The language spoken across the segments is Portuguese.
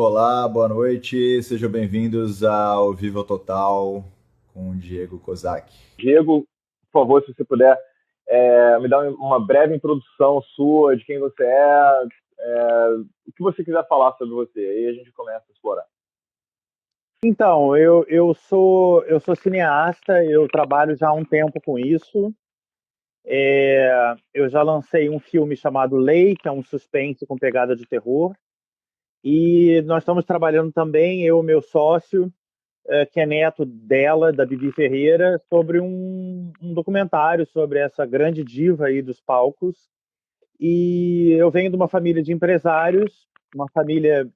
Olá, boa noite, sejam bem-vindos ao Viva Total com o Diego Kozak. Diego, por favor, se você puder me dar uma breve introdução sua, de quem você o que você quiser falar sobre você, aí a gente começa a explorar. Então, eu sou cineasta, eu trabalho já há um tempo com isso. Eu já lancei um filme chamado Lei, que é um suspense com pegada de terror. E nós estamos trabalhando também, eu e meu sócio, que é neto dela, da Bibi Ferreira, sobre um documentário sobre essa grande diva aí dos palcos. E eu venho de uma família de empresários, uma família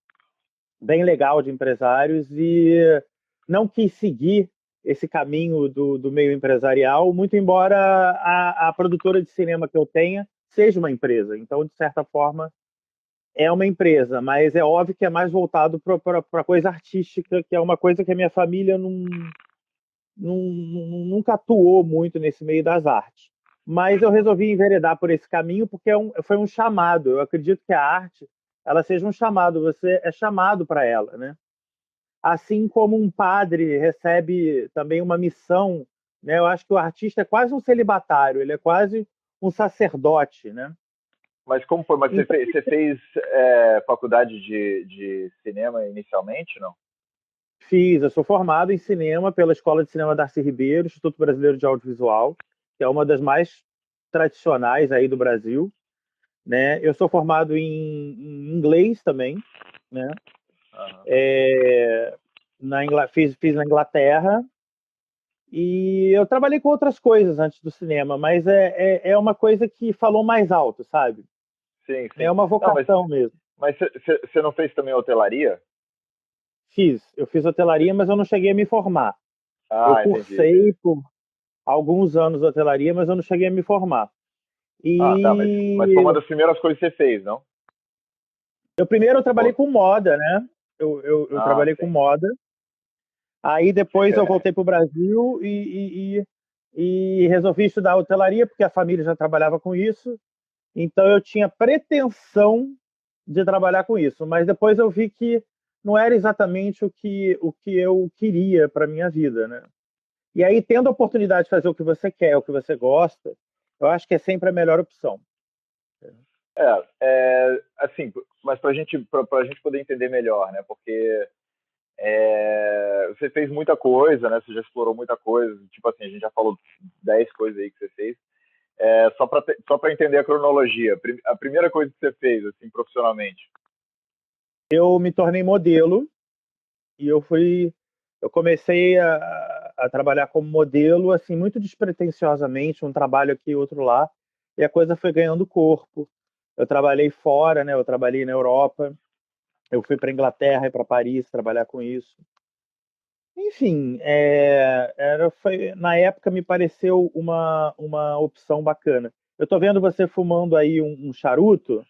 bem legal de empresários, e não quis seguir esse caminho do meio empresarial, muito embora a produtora de cinema que eu tenha seja uma empresa. Então, de certa forma, é uma empresa, mas é óbvio que é mais voltado para a coisa artística, que é uma coisa que a minha família nunca atuou muito nesse meio das artes. Mas eu resolvi enveredar por esse caminho porque foi um chamado. Eu acredito que a arte ela seja um chamado, você é chamado para ela, né? Assim como um padre recebe também uma missão, né? Eu acho que o artista é quase um celibatário, ele é quase um sacerdote, né? Mas como foi? Mas Então, você fez faculdade de cinema inicialmente, não? eu sou formado em cinema pela Escola de Cinema Darcy Ribeiro, Instituto Brasileiro de Audiovisual, que é uma das mais tradicionais aí do Brasil, né? Eu sou formado em inglês também, né? Aham. Fiz na Inglaterra. E eu trabalhei com outras coisas antes do cinema, mas é uma coisa que falou mais alto, sabe? Sim, É sim. uma Não, vocação mesmo. mas você não fez também hotelaria? Eu fiz hotelaria, mas eu não cheguei a me formar. Eu Ah, entendi, cursei entendi. por alguns anos hotelaria, mas eu não cheguei a me formar. Ah, tá, mas foi E uma das primeiras coisas que você fez, não? primeiro eu trabalhei Ou- com moda, né? Eu Ah, trabalhei com sim. moda. Aí depois eu voltei para o Brasil e resolvi estudar hotelaria, porque a família já trabalhava com isso. Então eu tinha pretensão de trabalhar com isso, mas depois eu vi que não era exatamente o que eu queria para minha vida, né? E aí, tendo a oportunidade de fazer o que você quer, o que você gosta, eu acho que é sempre a melhor opção. Assim, mas pra gente poder entender melhor, né? Porque você fez muita coisa, né? Você já explorou muita coisa. Tipo assim, a gente já falou 10 coisas aí que você fez. Só para entender a cronologia, a primeira coisa que você fez, assim, profissionalmente. Eu me tornei modelo e eu comecei a trabalhar como modelo, assim, muito despretensiosamente, um trabalho aqui, outro lá, e a coisa foi ganhando corpo. Eu trabalhei fora, né? Eu trabalhei na Europa. Eu fui para Inglaterra e para Paris trabalhar com isso. Enfim, na época me pareceu uma opção bacana. Eu estou vendo você fumando aí um charuto.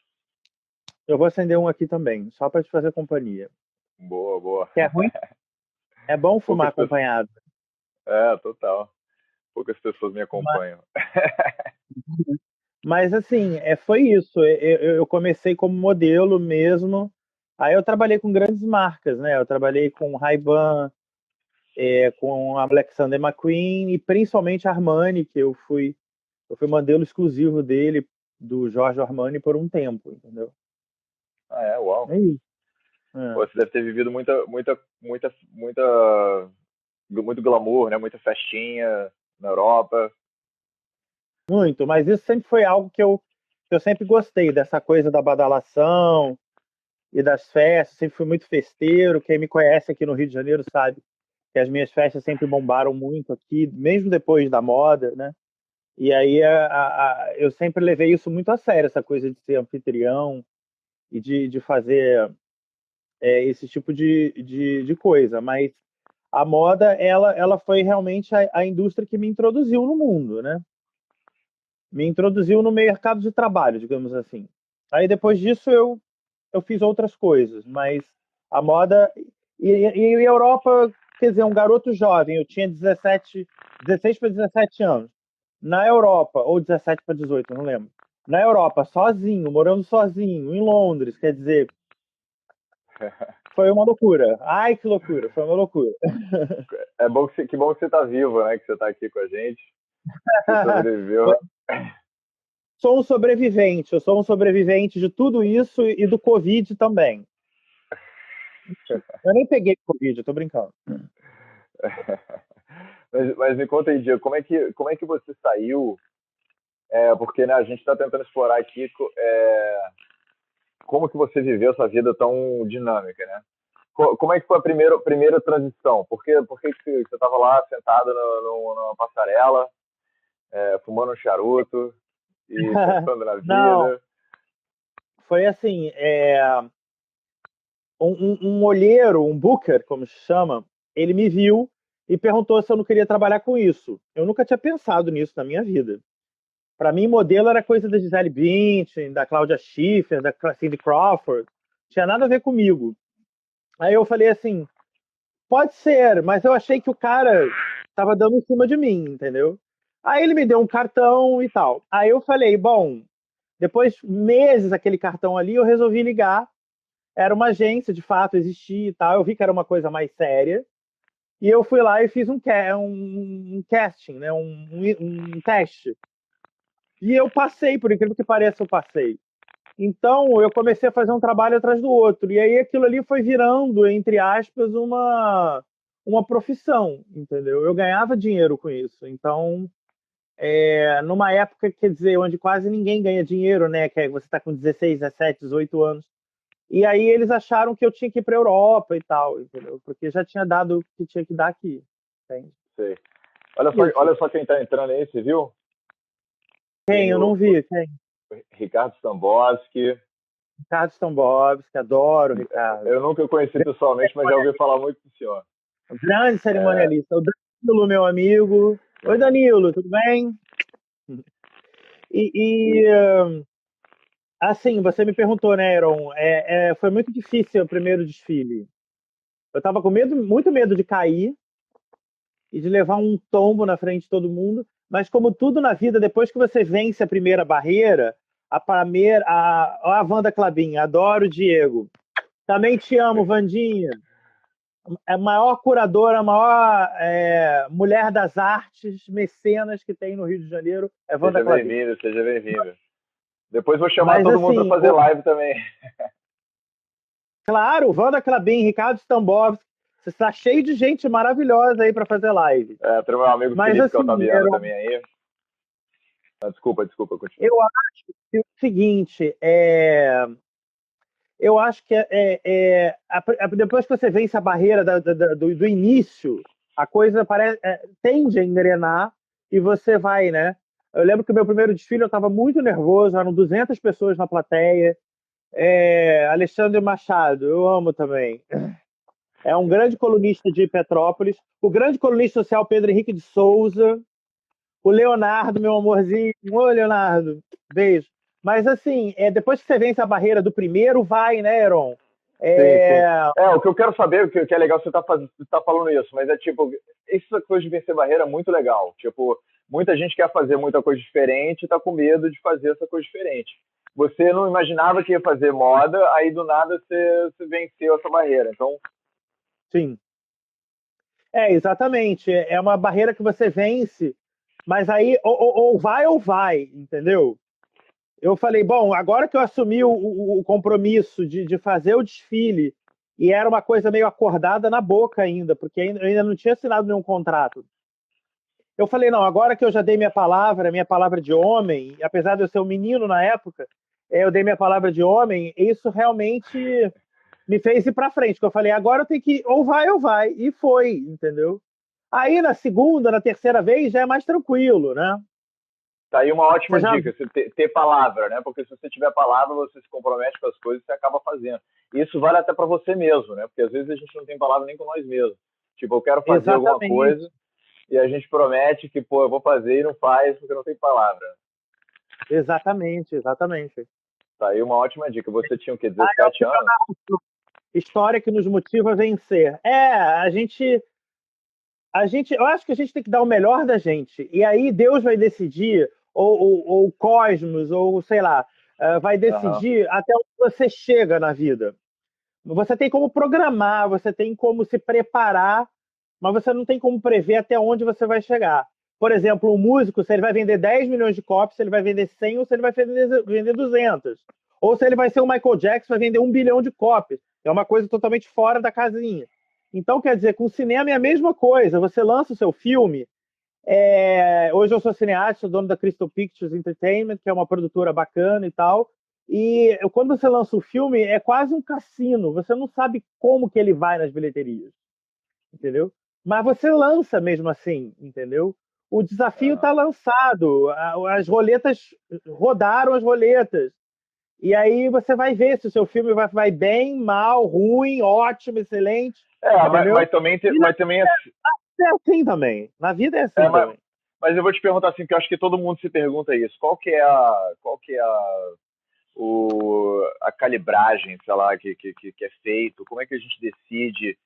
Eu vou acender um aqui também, só para te fazer companhia. Boa, boa. Que é ruim? É bom fumar Poucas pessoas. acompanhado. Total. Poucas pessoas me Mas, acompanham. mas assim, foi isso. Eu comecei como modelo mesmo. Aí eu trabalhei com grandes marcas, né? Eu trabalhei com Ray-Ban, com a Alexander McQueen e principalmente a Armani, que eu fui modelo exclusivo dele, do Giorgio Armani, por um tempo, entendeu? Uau. É isso. Pô, É. você deve ter vivido muito glamour, né? Muita festinha na Europa. Muito, mas isso sempre foi algo que eu sempre gostei, dessa coisa da badalação e das festas, sempre fui muito festeiro. Quem me conhece aqui no Rio de Janeiro sabe que as minhas festas sempre bombaram muito aqui, mesmo depois da moda, né? E aí eu sempre levei isso muito a sério, essa coisa de ser anfitrião e de fazer esse tipo de coisa. Mas a moda, ela foi realmente a indústria que me introduziu no mundo, né? Me introduziu no mercado de trabalho, digamos assim. Aí depois disso eu fiz outras coisas, mas a moda. E a Europa, quer dizer, um garoto jovem, eu tinha 16 para 17 anos. Na Europa, ou 17 para 18, não lembro. Na Europa, sozinho, morando sozinho, em Londres, quer dizer, Foi uma loucura. Ai, que loucura, foi uma loucura. Que bom que você tá vivo, né? Que você tá aqui com a gente. Você sobreviveu. Sou um sobrevivente, eu sou um sobrevivente de tudo isso e do Covid também. Eu nem peguei Covid, eu tô brincando. Mas me conta aí, Diego, como é que você saiu? Porque né, a gente está tentando explorar aqui como que você viveu essa vida tão dinâmica, né? Como é que foi a primeira transição? Por que que você estava lá sentado numa passarela, fumando um charuto e pensando na Não, vida? foi assim, um olheiro, um booker, como se chama, ele me viu e perguntou se eu não queria trabalhar com isso. Eu nunca tinha pensado nisso na minha vida. Para mim, modelo era coisa da Gisele Bündchen, da Claudia Schiffer, da Cindy Crawford. Tinha nada a ver comigo. Aí eu falei assim, pode ser, mas eu achei que o cara tava dando em cima de mim, entendeu? Aí ele me deu um cartão e tal. Aí eu falei, bom, depois meses aquele cartão ali, eu resolvi ligar. Era uma agência, de fato, existia e tal. Eu vi que era uma coisa mais séria. E eu fui lá e fiz um casting, né? Um teste. E eu passei, por incrível que pareça, eu passei. Então, eu comecei a fazer um trabalho atrás do outro. E aí aquilo ali foi virando, entre aspas, uma profissão, entendeu? Eu ganhava dinheiro com isso. Então, numa época, quer dizer, onde quase ninguém ganha dinheiro, né? Que você está com 16, 17, 18 anos. E aí eles acharam que eu tinha que ir para a Europa e tal, entendeu? Porque já tinha dado o que tinha que dar aqui, entende? Sei. Isso. Olha só quem está entrando aí, você viu? Quem? Tem Eu não vi. Quem? o Ricardo Stambowski. Ricardo Stambovski, adoro o Ricardo. Eu nunca o conheci pessoalmente, mas já ouvi falar muito do senhor. Grande cerimonialista. O Danilo, meu amigo. Oi, Danilo, tudo bem? E, assim, você me perguntou, né, Aaron? Foi muito difícil o primeiro desfile. Eu estava com medo, muito medo de cair e de levar um tombo na frente de todo mundo. Mas como tudo na vida, depois que você vence a primeira barreira, a Wanda Clabin, adoro o Diego. Também te amo, Vandinha. É a maior curadora, a maior mulher das artes, mecenas que tem no Rio de Janeiro, é Wanda Seja Clabin. bem-vindo, seja bem-vindo. Depois vou chamar Mas todo mundo assim, para fazer live também. claro, Wanda Clabin, Ricardo Stambovski, você está cheio de gente maravilhosa aí para fazer live. Tem meu amigo Mas Felipe assim, Caltabiano também aí. Desculpa, continua. eu acho que é o seguinte, eu acho que depois que você vence a barreira do início, a coisa tende a engrenar e você vai, né? Eu lembro que o meu primeiro desfile eu estava muito nervoso, eram 200 pessoas na plateia. Alexandre Machado, eu amo também. É um grande colunista de Petrópolis. O grande colunista social Pedro Henrique de Souza. O Leonardo, meu amorzinho. Oi, Leonardo. Beijo. Mas assim, depois que você vence a barreira do primeiro, vai, né, Aaron? Sim, sim. O que eu quero saber, o que é legal você tá falando isso, mas é tipo, essa coisa de vencer barreira é muito legal. Tipo, muita gente quer fazer muita coisa diferente e tá com medo de fazer essa coisa diferente. Você não imaginava que ia fazer moda, aí do nada você venceu essa barreira. Então, Sim. Exatamente. É uma barreira que você vence, mas aí ou vai, entendeu? Eu falei, bom, agora que eu assumi o compromisso de fazer o desfile, e era uma coisa meio acordada na boca ainda, porque eu ainda não tinha assinado nenhum contrato. Eu falei, não, agora que eu já dei minha palavra de homem, apesar de eu ser um menino na época, eu dei minha palavra de homem, isso realmente me fez ir para frente. Que eu falei, agora eu tenho que ou vai, e foi, entendeu? Aí na segunda, na terceira vez já é mais tranquilo, né? tá aí uma ótima Já... dica, você ter palavra, né? Porque se você tiver palavra, você se compromete com as coisas e você acaba fazendo. E isso vale até para você mesmo, né? Porque às vezes a gente não tem palavra nem com nós mesmos. Tipo, eu quero fazer alguma Exatamente. coisa e a gente promete que, pô, eu vou fazer e não faz porque não tem palavra. Exatamente. Tá aí uma ótima dica. Você tinha o quê? 17 anos? História que nos motiva a vencer. Eu acho que a gente tem que dar o melhor da gente. E aí Deus vai decidir, ou o cosmos, ou sei lá, vai Aham. decidir até onde você chega na vida. Você tem como programar, você tem como se preparar, mas você não tem como prever até onde você vai chegar. Por exemplo, um músico, se ele vai vender 10 milhões de cópias, se ele vai vender 100 ou se ele vai vender 200. Ou se ele vai ser o Michael Jackson, vai vender 1 bilhão de cópias. É uma coisa totalmente fora da casinha. Então, quer dizer, com o cinema é a mesma coisa. Você lança o seu filme. Hoje eu sou cineasta, sou dono da Crystal Pictures Entertainment, que é uma produtora bacana e tal. E quando você lança o filme, é quase um cassino. Você não sabe como que ele vai nas bilheterias, entendeu? Mas você lança mesmo assim, entendeu? O desafio está lançado, as roletas rodaram as roletas. E aí você vai ver se o seu filme vai bem, mal, ruim, ótimo, excelente. Mas também é assim também. Na vida é assim também. Mas eu vou te perguntar assim, que eu acho que todo mundo se pergunta isso. Qual que é a calibragem, sei lá, que é feito? Como é que a gente decide,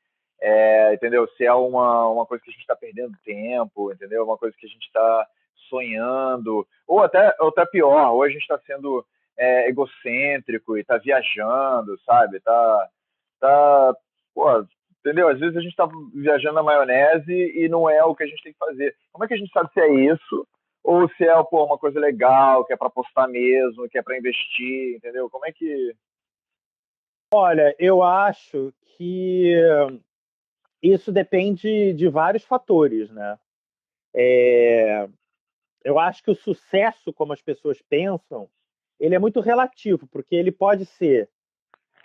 entendeu? Se é uma coisa que a gente está perdendo tempo, entendeu? Uma coisa que a gente está sonhando, ou até pior, ou a gente está sendo egocêntrico e está viajando, sabe? Pô, entendeu? Às vezes a gente está viajando na maionese e não é o que a gente tem que fazer. Como é que a gente sabe se é isso ou se é uma coisa legal, que é para postar mesmo, que é para investir, entendeu? Como é que... Olha, eu acho que isso depende de vários fatores, né? Eu acho que o sucesso, como as pessoas pensam, ele é muito relativo, porque ele pode ser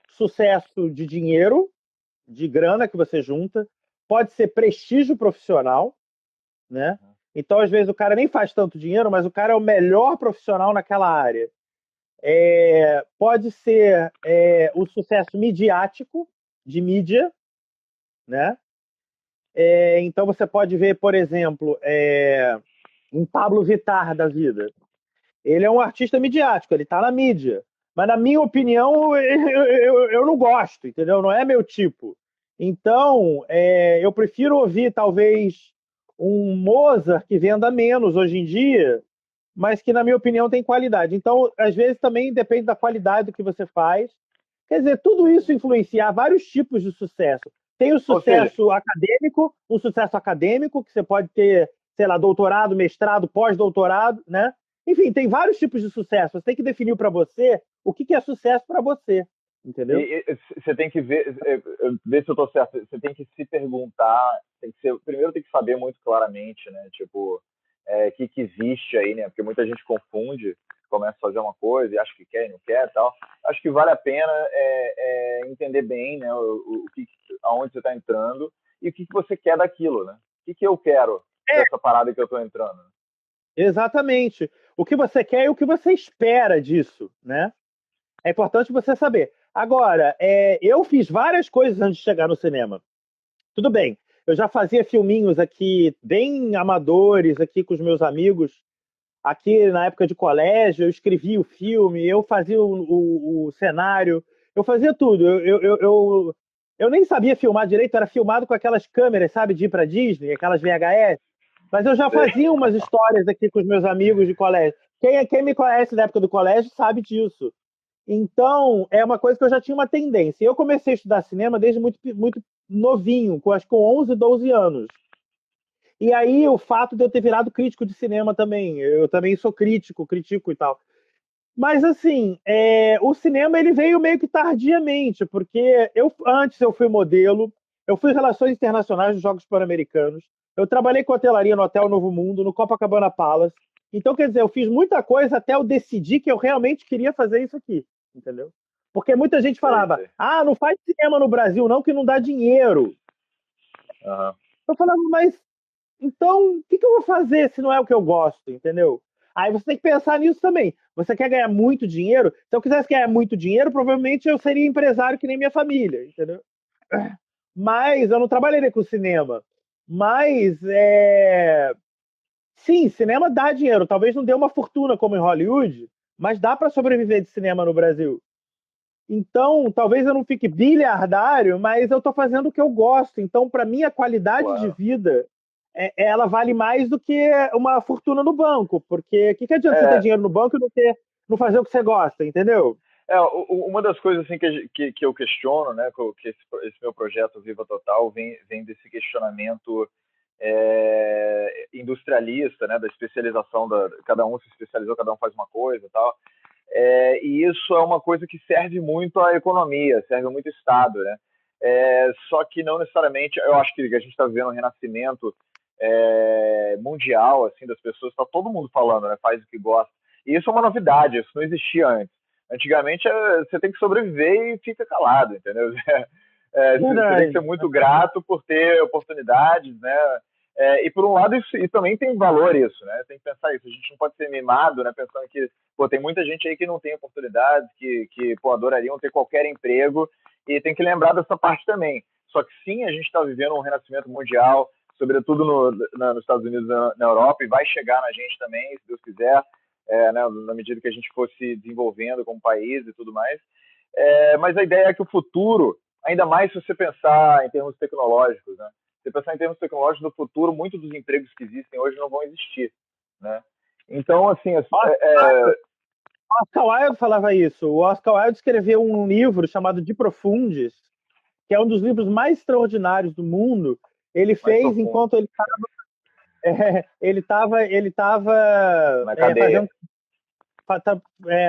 sucesso de dinheiro, de grana que você junta, pode ser prestígio profissional, né? Então, às vezes, o cara nem faz tanto dinheiro, mas o cara é o melhor profissional naquela área. Pode ser o sucesso midiático, de mídia, né? Então, você pode ver, por exemplo, um Pablo Vittar da vida. Ele é um artista midiático, ele está na mídia. Mas, na minha opinião, eu não gosto, entendeu? Não é meu tipo. Então, eu prefiro ouvir, talvez, um Mozart que venda menos hoje em dia, mas que, na minha opinião, tem qualidade. Então, às vezes, também depende da qualidade do que você faz. Quer dizer, tudo isso influencia vários tipos de sucesso. Tem o sucesso acadêmico, um sucesso acadêmico, que você pode ter, sei lá, doutorado, mestrado, pós-doutorado, né? Enfim, tem vários tipos de sucesso. Você tem que definir para você o que é sucesso para você, entendeu? Você tem que ver se eu estou certo. Você tem que se perguntar, primeiro tem que saber muito claramente, né? Tipo, o que existe aí, né? Porque muita gente confunde, começa a fazer uma coisa e acha que quer e não quer e tal. Acho que vale a pena entender bem, né? Aonde você está entrando e o que você quer daquilo, né? O que eu quero dessa parada que eu estou entrando. Exatamente. O que você quer e o que você espera disso, né? É importante você saber. Agora, eu fiz várias coisas antes de chegar no cinema. Tudo bem, eu já fazia filminhos aqui, bem amadores, aqui com os meus amigos. Aqui, na época de colégio, eu escrevia o filme, eu fazia o cenário, eu fazia tudo. Eu nem sabia filmar direito, era filmado com aquelas câmeras, sabe, de ir para Disney, aquelas VHS. Mas eu já fazia umas histórias aqui com os meus amigos de colégio. Quem me conhece da época do colégio sabe disso. Então, é uma coisa que eu já tinha uma tendência. Eu comecei a estudar cinema desde muito, muito novinho, acho que com 11, 12 anos. E aí, o fato de eu ter virado crítico de cinema também. Eu também sou critico e tal. Mas, assim, o cinema ele veio meio que tardiamente, porque antes eu fui modelo, eu fui em Relações Internacionais dos Jogos Pan-Americanos, eu trabalhei com hotelaria no Hotel Novo Mundo, no Copacabana Palace. Então, quer dizer, eu fiz muita coisa até eu decidir que eu realmente queria fazer isso aqui, entendeu? Porque muita gente falava, não faz cinema no Brasil não, que não dá dinheiro. Uhum. Eu falava, mas então, o que eu vou fazer se não é o que eu gosto, entendeu? Aí você tem que pensar nisso também. Você quer ganhar muito dinheiro? Se eu quisesse ganhar muito dinheiro, provavelmente eu seria empresário que nem minha família, entendeu? Mas eu não trabalharia com cinema. Mas, sim, cinema dá dinheiro. Talvez não dê uma fortuna como em Hollywood, mas dá para sobreviver de cinema no Brasil. Então, talvez eu não fique bilhardário, mas eu estou fazendo o que eu gosto. Então, para mim, a qualidade de vida, ela vale mais do que uma fortuna no banco. Porque o que adianta você ter dinheiro no banco e não fazer o que você gosta, entendeu? Uma das coisas assim, que eu questiono, né, que esse meu projeto Viva Total vem desse questionamento industrialista, né, da especialização, cada um se especializou, cada um faz uma coisa e tal. E isso é uma coisa que serve muito à economia, serve muito ao Estado, né? Só que não necessariamente, eu acho que a gente está vivendo um renascimento mundial, assim, das pessoas, está todo mundo falando, né? Faz o que gosta. E isso é uma novidade, isso não existia antes. Antigamente você tem que sobreviver e fica calado, entendeu? Você tem que ser muito grato por ter oportunidades, né? E por um lado, isso, e também tem valor isso, né? Tem que pensar isso. A gente não pode ser mimado, né? Pensando que, pô, tem muita gente aí que não tem oportunidades, que pô, adorariam ter qualquer emprego, e tem que lembrar dessa parte também. Só que sim, a gente está vivendo um renascimento mundial, sobretudo nos Estados Unidos, na Europa, e vai chegar na gente também, se Deus quiser, né, na medida que a gente for se desenvolvendo como país e tudo mais. Mas a ideia é que o futuro, ainda mais se você pensar em termos tecnológicos, né? Se você pensar em termos tecnológicos, no futuro, muitos dos empregos que existem hoje não vão existir, né? Então, assim... Oscar Wilde falava isso. O Oscar Wilde escreveu um livro chamado De Profundis, que é um dos livros mais extraordinários do mundo. Ele fez enquanto ele estava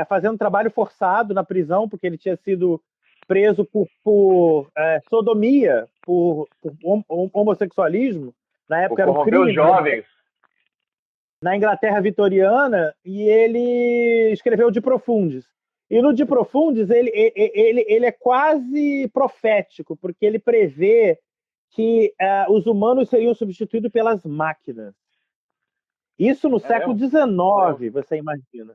fazendo trabalho forçado na prisão, porque ele tinha sido preso por sodomia, por homossexualismo. Na época era um crime. Os jovens. Na Inglaterra vitoriana, e ele escreveu De Profundis. E no De Profundis ele é quase profético, porque ele prevê que os humanos seriam substituídos pelas máquinas. Isso no século XIX, você imagina.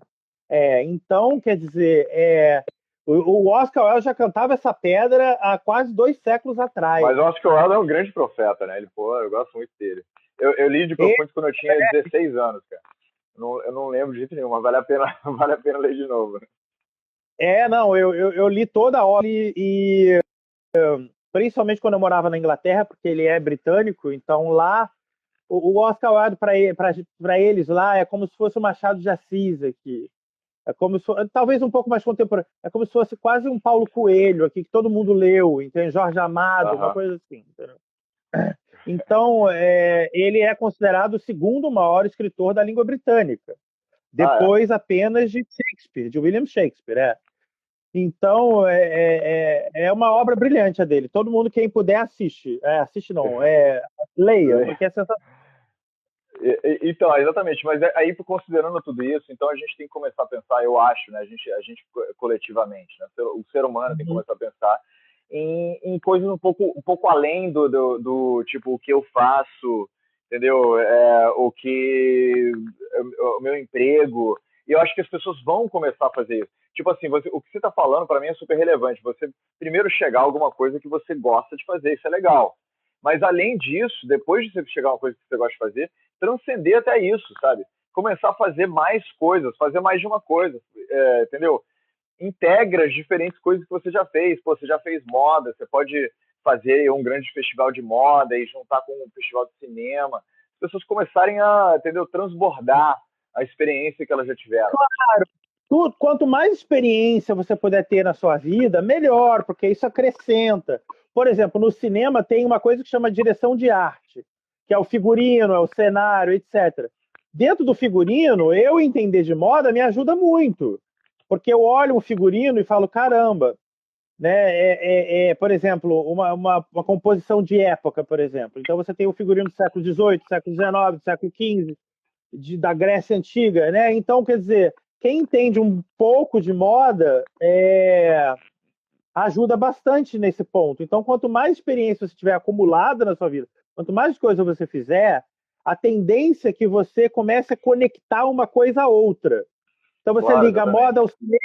Então, quer dizer, o Oscar Wilde já cantava essa pedra há quase 2 séculos atrás. Mas o Oscar Wilde é um grande profeta, né? Eu gosto muito dele. Eu li De Profundis quando eu tinha 16 anos, cara. Eu não lembro de jeito nenhum, mas vale a pena ler de novo. Eu li toda a obra e principalmente quando eu morava na Inglaterra, porque ele é britânico, então lá o Oscar Wilde para eles lá é como se fosse o Machado de Assis aqui. É como se fosse, talvez um pouco mais contemporâneo. É como se fosse quase um Paulo Coelho aqui, que todo mundo leu, entende? Jorge Amado, uma coisa assim. Entendeu? Então, ele é considerado o segundo maior escritor da língua britânica, depois apenas de Shakespeare, de William Shakespeare. Então, é uma obra brilhante a dele. Todo mundo, quem puder, assiste. Leia, porque é sensacional. Então, exatamente. Mas aí, considerando tudo isso, então a gente tem que começar a pensar, eu acho, né? A gente coletivamente, né? O ser humano tem que começar a pensar em coisas um pouco além do tipo, o que eu faço, entendeu? O meu emprego. E eu acho que as pessoas vão começar a fazer isso. Tipo assim, o que você está falando, para mim, é super relevante. Você primeiro chegar a alguma coisa que você gosta de fazer, isso é legal. Mas, além disso, depois de você chegar a uma coisa que você gosta de fazer, transcender até isso, sabe? Começar a fazer mais coisas, fazer mais de uma coisa, entendeu? Integra as diferentes coisas que você já fez. Pô, você já fez moda, você pode fazer um grande festival de moda e juntar com um festival de cinema. As pessoas começarem a, entendeu, transbordar a experiência que elas já tiveram. Claro. Quanto mais experiência você puder ter na sua vida, melhor, porque isso acrescenta. Por exemplo, no cinema tem uma coisa que chama direção de arte, que é o figurino, é o cenário, etc. Dentro do figurino, eu entender de moda me ajuda muito, porque eu olho um figurino e falo, caramba, né? Por exemplo, uma composição de época, por exemplo. Então você tem o figurino do século XVIII, século XIX, século XV, da Grécia Antiga, né? Então, quer dizer, quem entende um pouco de moda ajuda bastante nesse ponto. Então, quanto mais experiência você tiver acumulada na sua vida, quanto mais coisa você fizer, a tendência é que você comece a conectar uma coisa a outra. Então, você liga a moda ao cinema,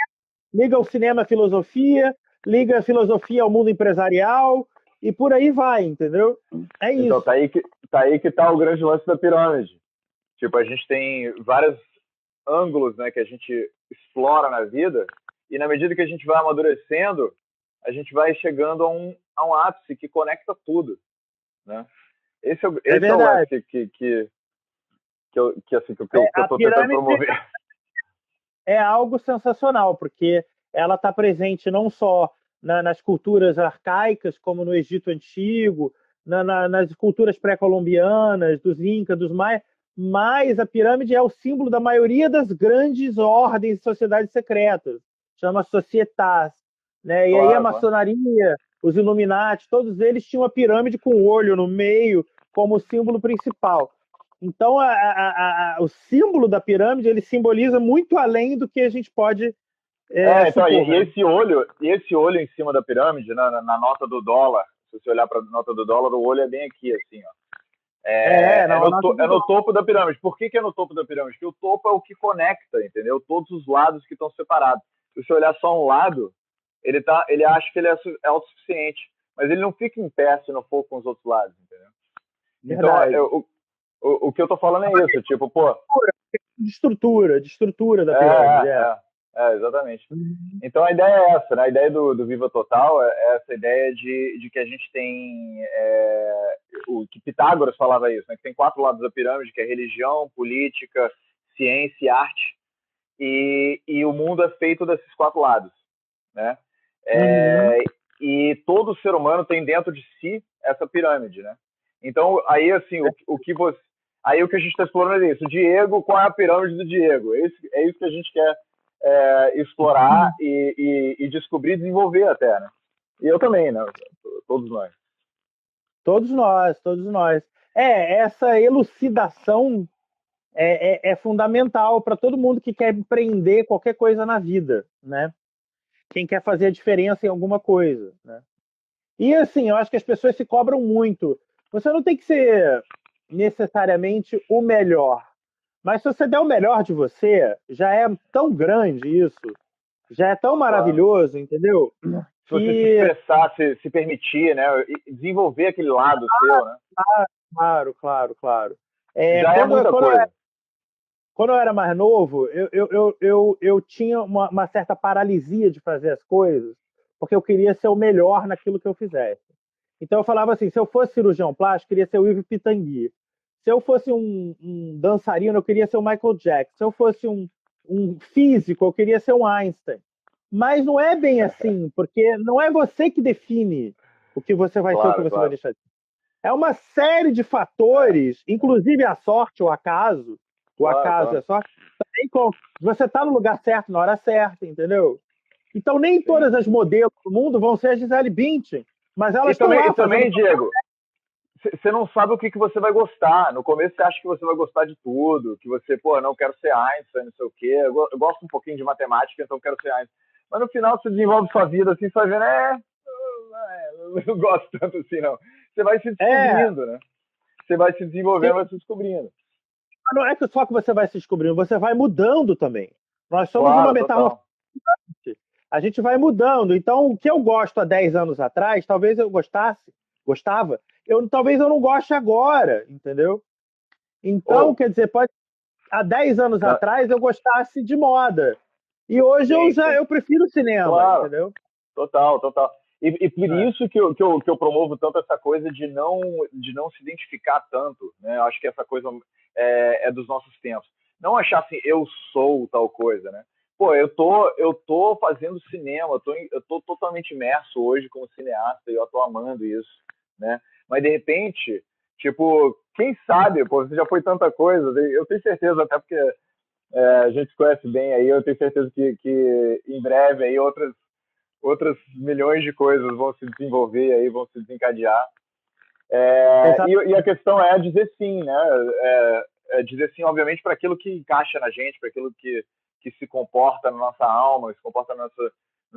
liga o cinema à filosofia, liga a filosofia ao mundo empresarial e por aí vai, entendeu? É isso. Então, tá aí que tá o grande lance da pirâmide. Tipo, a gente tem vários ângulos, né, que a gente explora na vida e na medida que a gente vai amadurecendo, a gente vai chegando a um ápice que conecta tudo, né? Esse é o ápice que eu tô tentando promover. É algo sensacional, porque ela está presente não só nas culturas arcaicas, como no Egito Antigo, nas culturas pré-colombianas, dos Incas, dos Maias, mas a pirâmide é o símbolo da maioria das grandes ordens e sociedades secretas, chama Societas, né? E aí a Claro, claro. maçonaria, os Illuminati, todos eles tinham a pirâmide com o olho no meio como símbolo principal. Então, o símbolo da pirâmide ele simboliza muito além do que a gente pode Então, supor. Né? esse olho em cima da pirâmide, na nota do dólar, se você olhar para a nota do dólar, o olho é bem aqui, assim, ó. No topo da pirâmide. Por que é no topo da pirâmide? Porque o topo é o que conecta, entendeu? Todos os lados que estão separados. Se você olhar só um lado, ele acha que ele é autossuficiente, mas ele não fica em pé se não for com os outros lados, entendeu? Verdade. Então, o que eu tô falando é isso, tipo, pô... De estrutura da pirâmide. Exatamente. Então a ideia é essa, né? A ideia do Viva Total é essa ideia de que a gente tem o que Pitágoras falava isso, né? Que tem 4 lados da pirâmide, que é religião, política, ciência e arte, e o mundo é feito desses 4 lados, né? E todo ser humano tem dentro de si essa pirâmide, né? Então aí assim aí o que a gente está explorando é isso. O Diego, qual é a pirâmide do Diego? É isso que a gente quer explorar e descobrir e desenvolver até, né? E eu também, né? Todos nós. Todos nós. Essa elucidação é fundamental para todo mundo que quer empreender qualquer coisa na vida, né? Quem quer fazer a diferença em alguma coisa, né? E assim, eu acho que as pessoas se cobram muito. Você não tem que ser necessariamente o melhor, mas se você der o melhor de você, já é tão grande isso, já é tão maravilhoso, entendeu? Se você se expressar, se permitir, né? E desenvolver aquele lado seu, né? Claro. Já é muita coisa. Quando eu era mais novo, eu tinha uma certa paralisia de fazer as coisas, porque eu queria ser o melhor naquilo que eu fizesse. Então eu falava assim, se eu fosse cirurgião plástico, eu queria ser o Yves Pitangui. Se eu fosse um dançarino, eu queria ser o Michael Jackson. Se eu fosse um físico, eu queria ser um Einstein. Mas não é bem assim, porque não é você que define o que você vai ser, o que você vai deixar de ser. É uma série de fatores, inclusive a sorte, o acaso. O acaso é sorte. Também você está no lugar certo, na hora certa, entendeu? Então nem todas as modelos do mundo vão ser a Gisele Bündchen, mas elas estão lá. E também, Diego, você não sabe o que você vai gostar. No começo você acha que você vai gostar de tudo, que você, não quero ser Einstein, não sei o quê. Eu gosto um pouquinho de matemática, então quero ser Einstein. Mas no final você desenvolve sua vida assim, você vai vendo, não gosto tanto assim, não. Você vai se descobrindo, né? Você vai se desenvolvendo, vai se descobrindo. Não é só que você vai se descobrindo, você vai mudando também. Nós somos uma metamorfose. A gente vai mudando. Então, o que eu gosto há 10 anos atrás, talvez eu gostava, talvez eu não goste agora, entendeu? Então, quer dizer, há 10 anos atrás eu gostasse de moda. E hoje eu prefiro cinema, entendeu? Total. E por isso que eu promovo tanto essa coisa de não se identificar tanto, né? Eu acho que essa coisa é dos nossos tempos. Não achar assim, eu sou tal coisa, né? Pô, eu tô fazendo cinema, eu tô totalmente imerso hoje como cineasta e eu tô amando isso, né? Mas de repente, tipo, quem sabe, pô, você já foi tanta coisa, eu tenho certeza, até porque a gente se conhece bem aí, eu tenho certeza que em breve aí outras milhões de coisas vão se desenvolver aí, vão se desencadear. E a questão é dizer sim, né? Dizer sim, obviamente, para aquilo que encaixa na gente, para aquilo que se comporta na nossa alma, se comporta no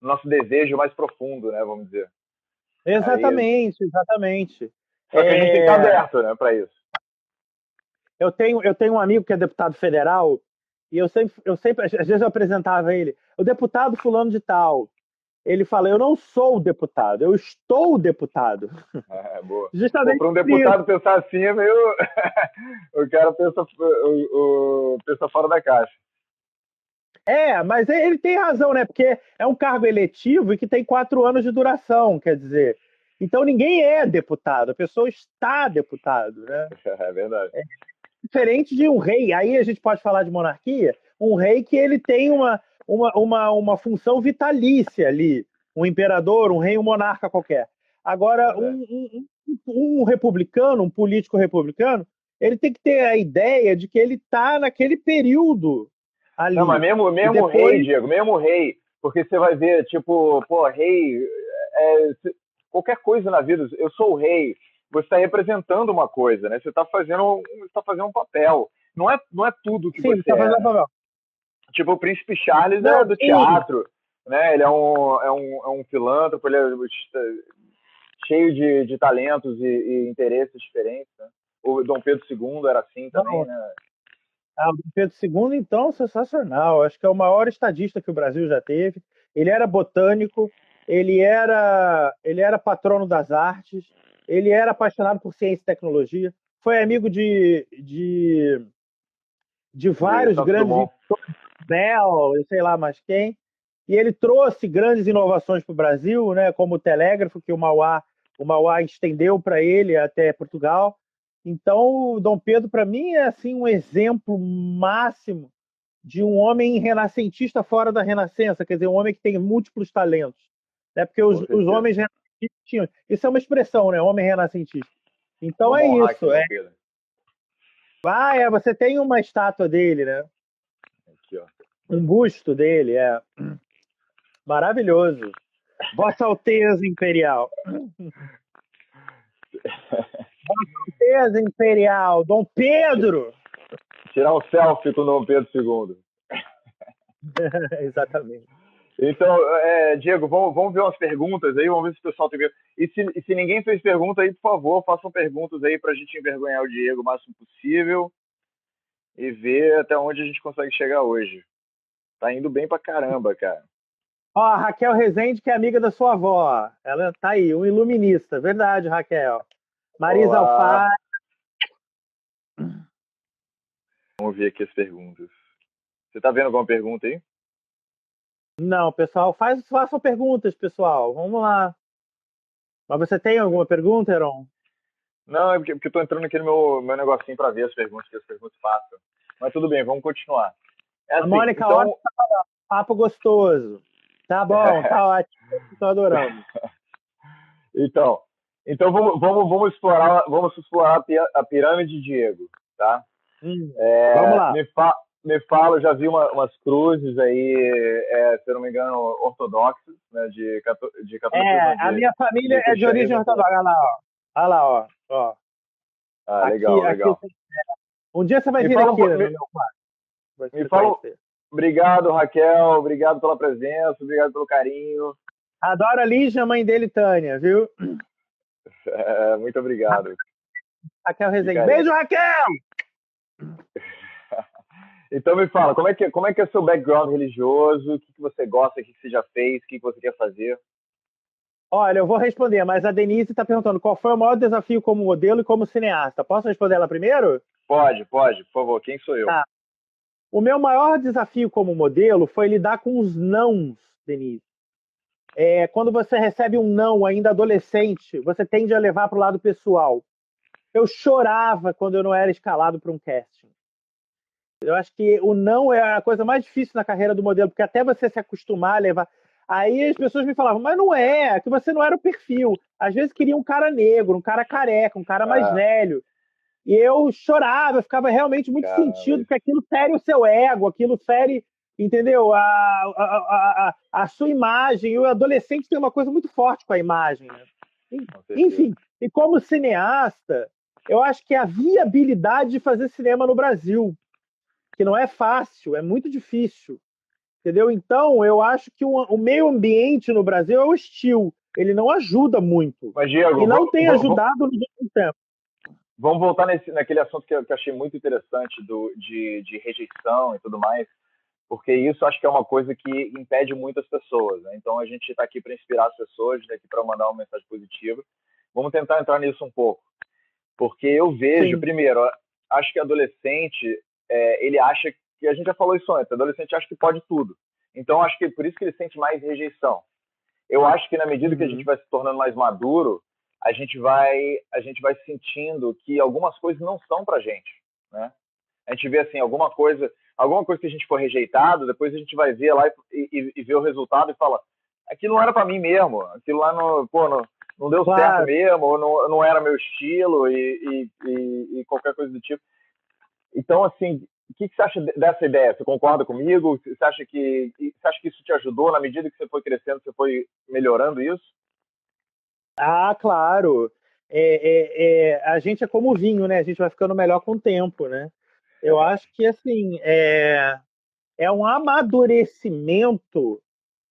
nosso desejo mais profundo, né? Vamos dizer. Exatamente. Só que a gente tem que estar aberto, né, para isso. Eu tenho um amigo que é deputado federal e eu sempre, às vezes eu apresentava ele, o deputado fulano de tal. Ele fala, eu não sou o deputado, eu estou o deputado. Boa. Justamente para um deputado pensar assim é meio... o cara pensa fora da caixa. Mas ele tem razão, né? Porque é um cargo eletivo e que tem 4 anos de duração, quer dizer. Então ninguém é deputado, a pessoa está deputado, né? É verdade. Diferente de um rei. Aí a gente pode falar de monarquia, um rei que ele tem uma função vitalícia ali, um imperador, um rei, um monarca qualquer. Agora, um republicano, um político republicano, ele tem que ter a ideia de que ele está naquele período ali. Não, mas mesmo depois... rei, Diego, mesmo rei, porque você vai ver, tipo, pô, rei, qualquer coisa na vida, eu sou o rei, você está representando uma coisa, né? Você está fazendo um papel. Não é tudo que você tá fazendo papel. Tipo, o Príncipe Charles é do teatro, né? Ele é um filântropo, ele é cheio de talentos e interesses diferentes, né? O Dom Pedro II era assim também, né? O Dom Pedro II, então, sensacional. Acho que é o maior estadista que o Brasil já teve. Ele era botânico, ele era patrono das artes, ele era apaixonado por ciência e tecnologia, foi amigo de vários grandes, Bell, eu sei lá mais quem, e ele trouxe grandes inovações para o Brasil, né, como o telégrafo, que o Mauá estendeu para ele até Portugal. Então, o Dom Pedro, para mim, é assim, um exemplo máximo de um homem renascentista fora da Renascença, quer dizer, um homem que tem múltiplos talentos. Né? Porque os homens renascentistas tinham... Isso é uma expressão, né? Homem renascentista. Então é isso. Você tem uma estátua dele, né? Aqui, ó. Um busto dele, maravilhoso. Vossa Alteza Imperial. Vossa Alteza Imperial, Dom Pedro! Tirar um selfie com o Dom Pedro II. Exatamente. Então, Diego, vamos ver umas perguntas aí, vamos ver se o pessoal tem... E se ninguém fez pergunta aí, por favor, façam perguntas aí pra gente envergonhar o Diego o máximo possível e ver até onde a gente consegue chegar hoje. Tá indo bem pra caramba, cara. A Raquel Rezende, que é amiga da sua avó. Ela tá aí, um iluminista. Verdade, Raquel. Marisa Alfaia. Vamos ver aqui as perguntas. Você tá vendo alguma pergunta aí? Não, pessoal, façam perguntas, pessoal. Vamos lá. Mas você tem alguma pergunta, Heron? Não, é porque eu tô entrando aqui no meu negocinho para ver as perguntas que as perguntas façam. Mas tudo bem, vamos continuar. A Mônica, então... papo gostoso. Tá bom, tá ótimo. Estou adorando. Então vamos explorar a pirâmide, Diego, tá? Vamos lá. Me fala, já vi umas cruzes aí, se eu não me engano, ortodoxas, né, de catolicismo. A minha família é de origem ortodoxa. Olha lá, ó. Aqui, legal. Aqui, um dia você vai vir aqui no meu quarto. Me fala. Obrigado, Raquel. Obrigado pela presença. Obrigado pelo carinho. Adoro a Lígia, mãe dele, Tânia, viu? Muito obrigado. Raquel Rezende. Beijo, Raquel! Então me fala, como é que é o seu background religioso? O que você gosta, o que você já fez, o que você quer fazer? Olha, eu vou responder, mas a Denise está perguntando qual foi o maior desafio como modelo e como cineasta. Posso responder ela primeiro? Pode, por favor. Quem sou eu? Tá. O meu maior desafio como modelo foi lidar com os nãos, Denise. Quando você recebe um não ainda adolescente, você tende a levar para o lado pessoal. Eu chorava quando eu não era escalado para um casting. Eu acho que o não é a coisa mais difícil na carreira do modelo, porque até você se acostumar a levar... Aí as pessoas me falavam, mas não é que você não era o perfil. Às vezes queria um cara negro, um cara careca, um cara mais velho. E eu chorava, eu ficava realmente muito sentido, porque aquilo fere o seu ego, aquilo fere, entendeu? A sua imagem. E o adolescente tem uma coisa muito forte com a imagem, né? Enfim, e como cineasta, eu acho que a viabilidade de fazer cinema no Brasil, que não é fácil, é muito difícil, entendeu? Então, eu acho que o meio ambiente no Brasil é hostil, ele não ajuda muito. Mas, Diego, e não tem ajudado no último tempo. Vamos voltar naquele assunto que eu achei muito interessante de rejeição e tudo mais, porque isso acho que é uma coisa que impede muitas pessoas, né? Então a gente está aqui para inspirar as pessoas, aqui para mandar uma mensagem positiva. Vamos tentar entrar nisso um pouco, porque eu vejo, primeiro, acho que adolescente, ele acha que, a gente já falou isso antes, adolescente acha que pode tudo. Então acho que por isso que ele sente mais rejeição. Eu acho que na medida que a gente vai se tornando mais maduro, a gente vai sentindo que algumas coisas não são pra gente, né? A gente vê assim, alguma coisa, alguma coisa que a gente for rejeitado, depois a gente vai ver lá e ver o resultado e fala, aquilo não era para mim mesmo, aquilo lá não deu certo mesmo, ou não era meu estilo e qualquer coisa do tipo. Então, assim, o que você acha dessa ideia? Você concorda comigo? Você acha que isso te ajudou na medida que você foi crescendo, você foi melhorando isso? Ah, claro. A gente é como vinho, né? A gente vai ficando melhor com o tempo, né? Eu acho que, assim, é um amadurecimento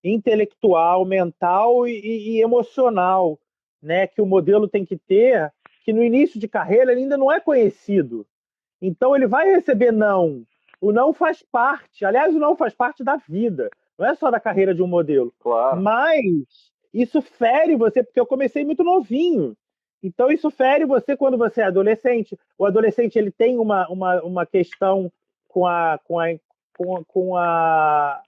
intelectual, mental e emocional, né? Que o modelo tem que ter, que no início de carreira ele ainda não é conhecido. Então ele vai receber não. O não faz parte. Aliás, o não faz parte da vida. Não é só da carreira de um modelo. Claro. Mas isso fere você, porque eu comecei muito novinho. Então isso fere você quando você é adolescente. O adolescente ele tem uma questão com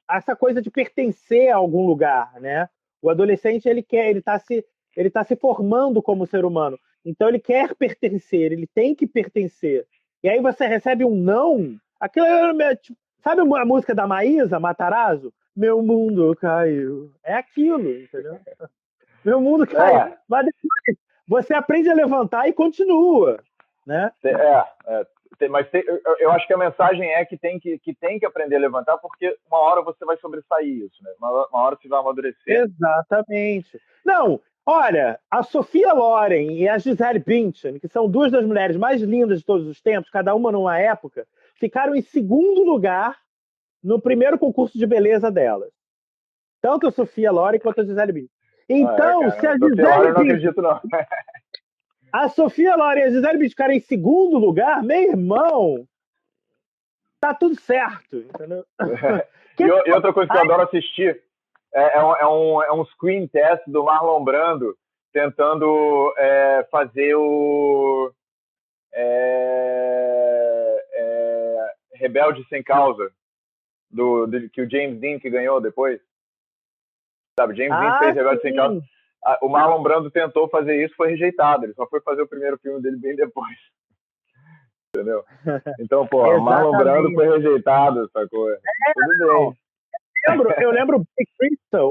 essa coisa de pertencer a algum lugar, né? O adolescente ele tá se formando como ser humano. Então ele quer pertencer, ele tem que pertencer. E aí você recebe um não. Aquilo tipo, sabe a música da Maísa, Matarazzo? Meu mundo caiu. É aquilo, entendeu? Meu mundo caiu. Mas depois você aprende a levantar e continua, né? Mas eu acho que a mensagem é que tem que aprender a levantar, porque uma hora você vai sobressair isso, né? Uma hora você vai amadurecer. Exatamente. Não, olha, a Sophia Loren e a Gisele Bündchen, que são duas das mulheres mais lindas de todos os tempos, cada uma numa época, ficaram em segundo lugar no primeiro concurso de beleza delas. Tanto a Sophia Loren quanto a Gisele Bündchen. Então, se a Gisele Loren, eu não acredito, não. A Sophia Loren e a Gisele Bündchen ficarem em segundo lugar, meu irmão, tá tudo certo, entendeu? E outra coisa que eu adoro assistir é um screen test do Marlon Brando tentando fazer o Rebelde Sem Causa, que o James Dean que ganhou depois. Sabe, James Dean fez Rebelde Sem Causa. O Marlon Brando tentou fazer isso, foi rejeitado. Ele só foi fazer o primeiro filme dele bem depois. Entendeu? Então, pô, Marlon Brando foi rejeitado, sacou? Tudo bem. Eu lembro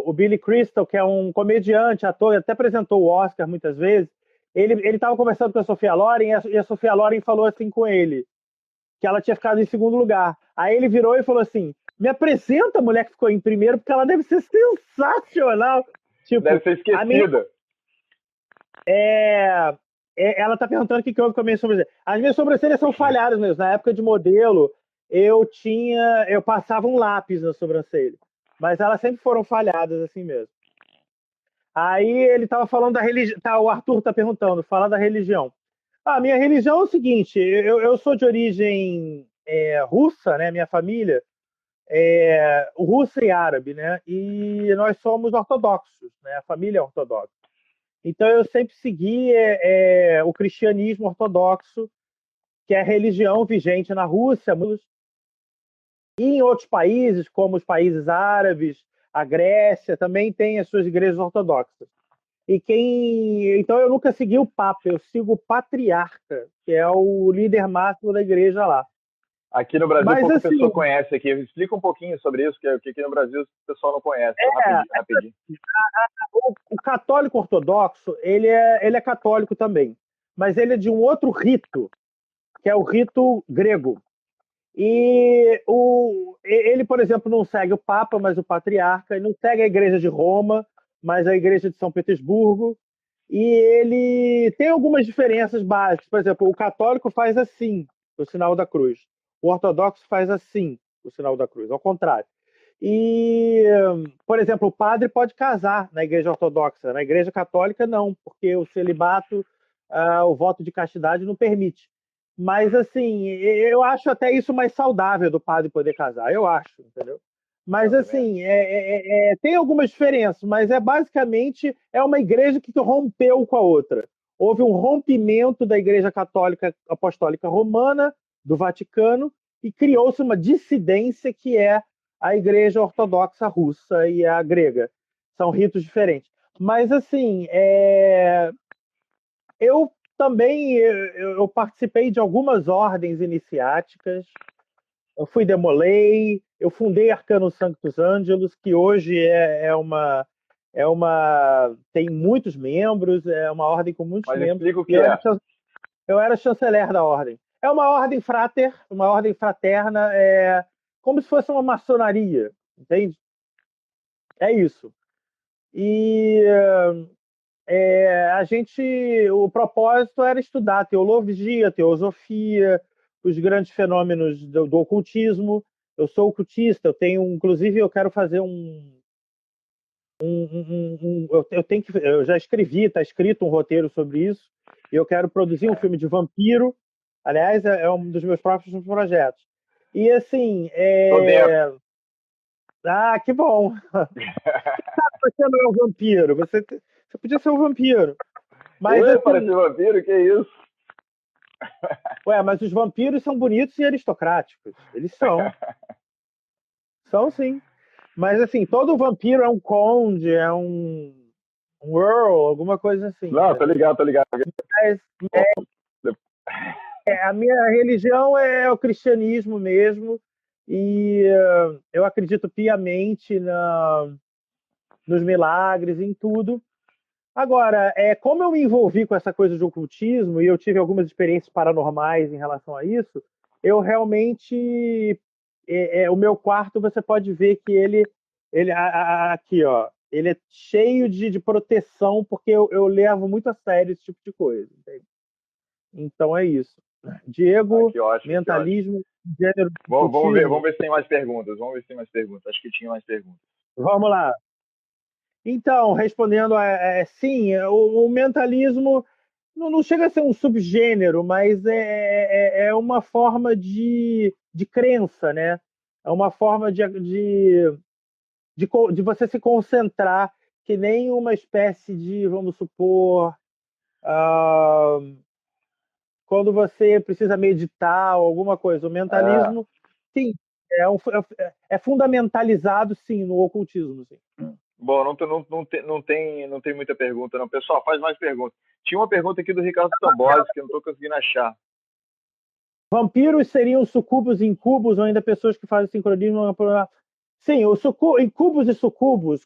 o Billy Crystal, que é um comediante, ator, até apresentou o Oscar muitas vezes. Ele estava conversando com a Sophia Loren e a Sophia Loren falou assim com ele, que ela tinha ficado em segundo lugar. Aí ele virou e falou assim, me apresenta a mulher que ficou em primeiro, porque ela deve ser sensacional. Tipo, deve ser esquecida. Ela tá perguntando o que houve com a minha sobrancelha. As minhas sobrancelhas são falhadas mesmo. Na época de modelo, eu passava um lápis na sobrancelha. Mas elas sempre foram falhadas assim mesmo. Aí ele tava falando da religião. O Arthur tá perguntando, fala da religião. A minha religião é o seguinte, eu sou de origem russa, né? Minha família russa e árabe, né? E nós somos ortodoxos, né? A família é ortodoxa. Então eu sempre segui o cristianismo ortodoxo, que é a religião vigente na Rússia e em outros países, como os países árabes, a Grécia, também tem as suas igrejas ortodoxas. Então eu nunca segui o Papa, eu sigo o Patriarca, que é o líder máximo da igreja lá. Aqui no Brasil, pouca pessoa conhece aqui. Explica um pouquinho sobre isso, que aqui no Brasil o pessoal não conhece. Rapidinho. O católico ortodoxo, ele é católico também, mas ele é de um outro rito, que é o rito grego. E ele, por exemplo, não segue o Papa, mas o Patriarca, ele não segue a Igreja de Roma, mas a Igreja de São Petersburgo, e ele tem algumas diferenças básicas. Por exemplo, o católico faz assim, o sinal da cruz. O ortodoxo faz assim, o sinal da cruz, ao contrário. E, por exemplo, o padre pode casar na igreja ortodoxa, na igreja católica não, porque o celibato, o voto de castidade não permite. Mas, assim, eu acho até isso mais saudável do padre poder casar, eu acho, entendeu? Mas, assim, tem algumas diferenças, mas basicamente uma igreja que rompeu com a outra. Houve um rompimento da Igreja Católica Apostólica Romana, do Vaticano, e criou-se uma dissidência que é a Igreja Ortodoxa Russa e a grega. São ritos diferentes. Mas, assim, eu também eu participei de algumas ordens iniciáticas. eu fui Demolei, eu fundei Arcanum Sanctus Angelus, que hoje tem muitos membros, é uma ordem com muitos Mas membros, explica o e que é. eu era chanceler da ordem. É uma ordem frater, uma ordem fraterna, como se fosse uma maçonaria, entende? É isso. E o propósito era estudar teologia, teosofia, os grandes fenômenos do ocultismo. Eu sou ocultista, inclusive eu quero fazer eu já escrevi, está escrito um roteiro sobre isso, e eu quero produzir um filme de vampiro. Aliás, é um dos meus próprios projetos. E assim, Tô dentro. ah, que bom! Você não é um vampiro, você podia ser um vampiro. Mas Ê, assim, parece vampiro, que isso? mas os vampiros são bonitos e aristocráticos. Eles são. São sim. Mas assim, todo vampiro é um conde, é um earl, alguma coisa assim. Não, tô ligado, tô ligado. Mas, a minha religião é o cristianismo mesmo, e eu acredito piamente nos milagres, em tudo. Agora, como eu me envolvi com essa coisa de ocultismo e eu tive algumas experiências paranormais em relação a isso, eu realmente. O meu quarto, você pode ver que aqui, ó, ele é cheio de proteção, porque eu levo muito a sério esse tipo de coisa. Entende? Então é isso. Diego, Que ótimo, mentalismo, gênero, vamos ver se tem mais perguntas. Vamos ver se tem mais perguntas. Acho que tinha mais perguntas. Vamos lá. Então, respondendo sim, o mentalismo não chega a ser um subgênero, mas é uma forma de crença, né? É uma forma de você se concentrar, que nem uma espécie de, vamos supor, ah, quando você precisa meditar ou alguma coisa. O mentalismo, sim, é fundamentalizado, sim, no ocultismo, sim. Bom, não tem muita pergunta, não. Pessoal, faz mais perguntas. Tinha uma pergunta aqui do Ricardo Tambores, que eu não estou conseguindo achar. Vampiros seriam sucubos e incubos, ou ainda pessoas que fazem sincronismo? Sim, incubos e sucubos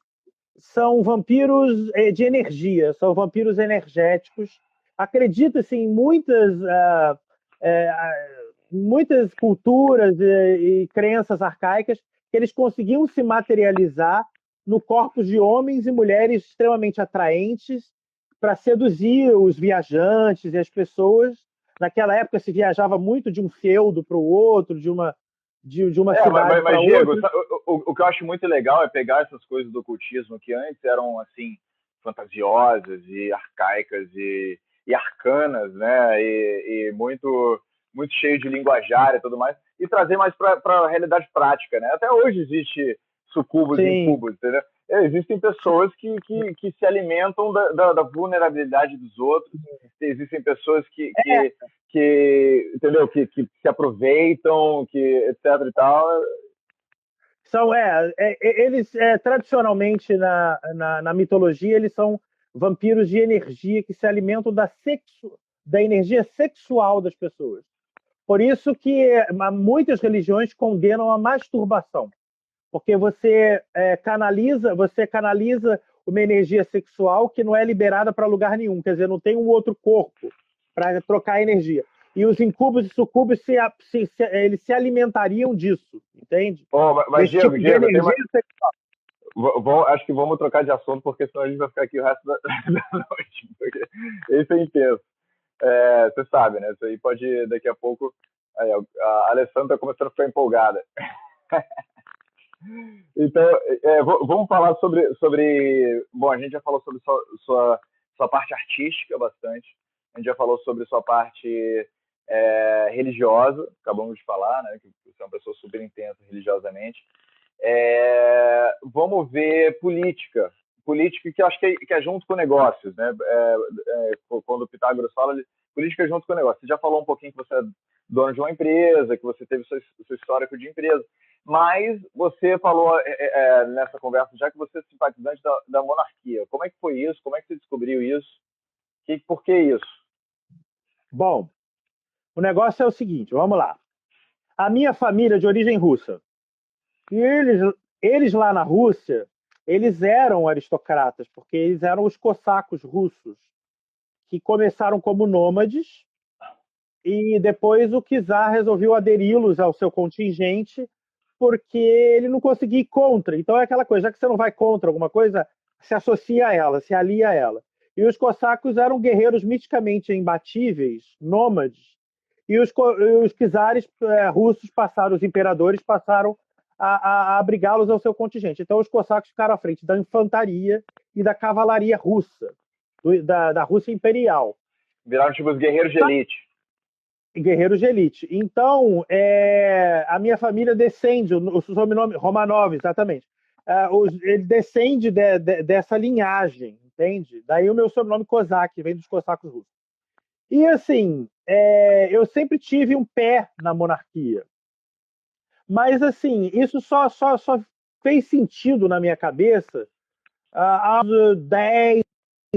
são vampiros de energia, são vampiros energéticos. Acredita-se em muitas culturas e crenças arcaicas que eles conseguiam se materializar no corpo de homens e mulheres extremamente atraentes para seduzir os viajantes e as pessoas. Naquela época se viajava muito de um feudo para o outro, de uma cidade para outra. O que eu acho muito legal é pegar essas coisas do ocultismo que antes eram assim fantasiosas e arcaicas e arcanas, né? E muito cheio de linguajar e tudo mais, e trazer mais para a realidade prática, né? Até hoje existe sucubos e incubos, entendeu? Existem pessoas que se alimentam da vulnerabilidade dos outros, existem pessoas entendeu? Que se aproveitam, etc e tal. Eles tradicionalmente na mitologia eles são vampiros de energia que se alimentam da energia sexual das pessoas. Por isso que muitas religiões condenam a masturbação, porque você canaliza uma energia sexual que não é liberada para lugar nenhum, quer dizer, não tem um outro corpo para trocar energia. E os incubos e sucubos eles se alimentariam disso, entende? Mas Diego, acho que vamos trocar de assunto, porque senão a gente vai ficar aqui o resto da noite. Porque esse é intenso. Você sabe, né? Isso aí pode, daqui a pouco... a Alessandra está começando a ficar empolgada. Então, vamos falar sobre... Bom, a gente já falou sobre sua parte artística bastante. A gente já falou sobre sua parte religiosa. Acabamos de falar, né? Que você é uma pessoa super intensa religiosamente. Vamos ver política. Política que eu acho que é junto com negócios, né? Quando o Pitágoras fala, política é junto com negócio. Você já falou um pouquinho que você é dono de uma empresa, que você teve seu histórico de empresa, mas você falou nessa conversa já que você é simpatizante da monarquia. Como é que foi isso? Como é que você descobriu isso? Por que isso? Bom, o negócio é o seguinte, vamos lá. a minha família é de origem russa. E eles lá na Rússia, eles eram aristocratas, porque eles eram os cossacos russos, que começaram como nômades, e depois o czar resolveu aderi-los ao seu contingente, porque ele não conseguia ir contra. Então é aquela coisa, já que você não vai contra alguma coisa, se associa a ela, se alia a ela. E os cossacos eram guerreiros misticamente imbatíveis, nômades, e os czares russos passaram, os imperadores passaram a abrigá-los ao seu contingente. Então os cossacos ficaram à frente da infantaria e da cavalaria russa, da Rússia imperial. Viraram tipo os guerreiros de elite. Guerreiros de elite. Então, a minha família descende, o sobrenome Romanov, exatamente. Ele descende dessa linhagem, entende? Daí o meu sobrenome Kozak, vem dos cossacos russos. E assim, eu sempre tive um pé na monarquia. Mas assim, isso só fez sentido na minha cabeça há uns 10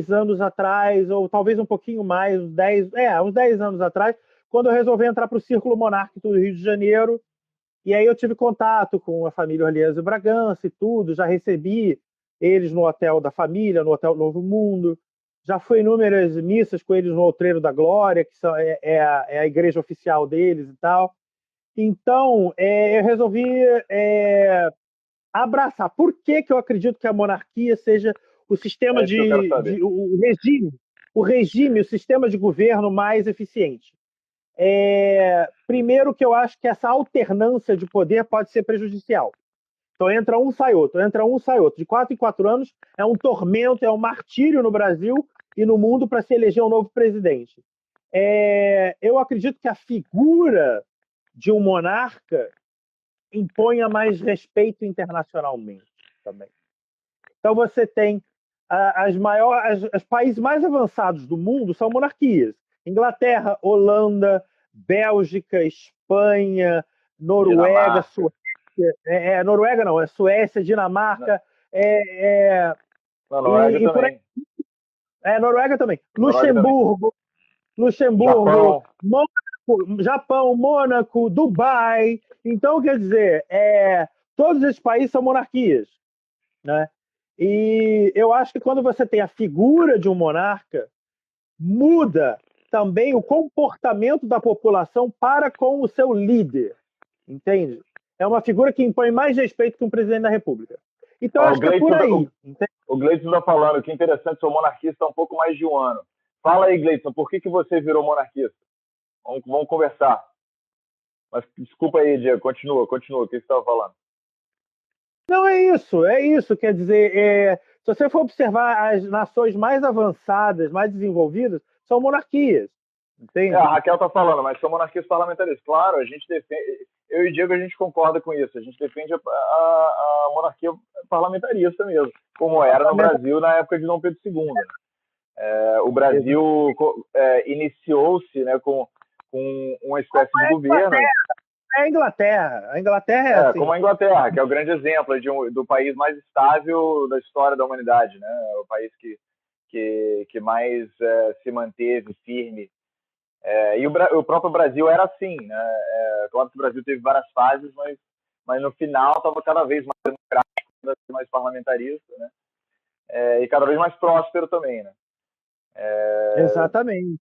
anos atrás, ou talvez um pouquinho mais, uns 10 anos atrás, quando eu resolvi entrar para o Círculo Monárquico do Rio de Janeiro. E aí eu tive contato com a família Orleans e Bragança e tudo, já recebi eles no hotel da família, no Hotel Novo Mundo, já fui em inúmeras missas com eles no Outreiro da Glória, que é a igreja oficial deles e tal. Então, eu resolvi abraçar. Por que eu acredito que a monarquia seja o sistema o regime, o sistema de governo mais eficiente? Primeiro que eu acho que essa alternância de poder pode ser prejudicial. Então entra um, sai outro, entra um, sai outro. De 4 em 4 anos é um tormento, é um martírio no Brasil e no mundo para se eleger um novo presidente. Eu acredito que a figura de um monarca imponha mais respeito internacionalmente também. Então você tem os países mais avançados do mundo são monarquias. Inglaterra, Holanda, Bélgica, Espanha, Noruega, Suécia. Noruega não, é Suécia, Dinamarca. Noruega também. Noruega também. Luxemburgo, Japão, Mônaco, Dubai. Então, quer dizer, todos esses países são monarquias, né? E eu acho que quando você tem a figura de um monarca, muda também o comportamento da população para com o seu líder, entende? É uma figura que impõe mais respeito que um presidente da República. Então, acho que é por aí. O Gleidson está falando que interessante, sou monarquista há um pouco mais de um ano. Fala aí, Gleidson, por que você virou monarquista? Vamos conversar. Mas desculpa aí, Diego, continua, o que você estava falando? Não, é isso. Quer dizer, se você for observar as nações mais avançadas, mais desenvolvidas, são monarquias. Entende? A Raquel está falando, mas são monarquias parlamentaristas. Claro, a gente defende, eu e o Diego, a gente concorda com isso. A gente defende a monarquia parlamentarista mesmo, como era no Brasil na época de Dom Pedro II. O Brasil iniciou-se, né, com uma espécie de governo. A Inglaterra é assim. Como a Inglaterra, que é o grande exemplo do país mais estável da história da humanidade, né? O país que mais se manteve firme. E o próprio Brasil era assim, né? Claro que o Brasil teve várias fases, mas no final estava cada vez mais democrático, cada vez mais parlamentarista, né? E cada vez mais próspero também, né? Exatamente.